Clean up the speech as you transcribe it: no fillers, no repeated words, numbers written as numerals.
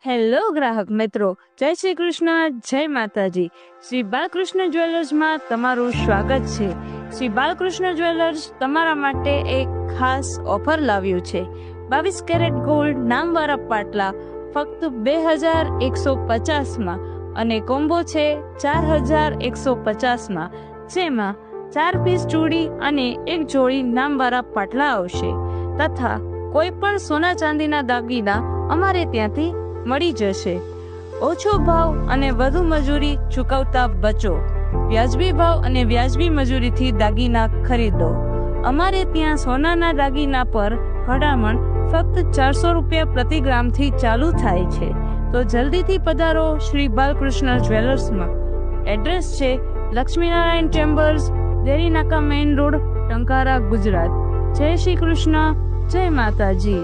Hello ગ્રાહક મિત્રો, જય શ્રી કૃષ્ણ, જય માતાજી। શ્રી બાલકૃષ્ણ જ્વેલર્સમાં તમારું સ્વાગત છે। શ્રી બાલકૃષ્ણ જ્વેલર્સ તમારા માટે એક ખાસ ઓફર લાવ્યું છે। 22 કેરેટ ગોલ્ડ નામવાળા પાટલા ફક્ત 2150 અને કોમ્બો છે 4150 જેમાં 4 પીસ ચૂડી અને એક જોડી નામવાળા પાટલા આવશે તથા કોઈ પણ સોના ચાંદીના દાગીના અમારે ત્યાંથી મળી જશે। ઓછો ભાવ અને વધુ મજૂરી ચૂકવતા બચો। વ્યાજબી ભાવ અને વ્યાજબી મજૂરીથી દાગીના ખરીદો। અમારે ત્યાં સોનાના દાગીના પર ભડામણ ફક્ત 400 રૂપિયા પ્રતિ ગ્રામથી ચાલુ થાય છે। તો જલ્દીથી પધારો શ્રી બાલકૃષ્ણ જ્વેલર્સમાં। એડ્રેસ છે Laxminarayan chambers, Derinaka main road, Tankara, Gujarat. Jai Shri Krishna, જય માતાજી।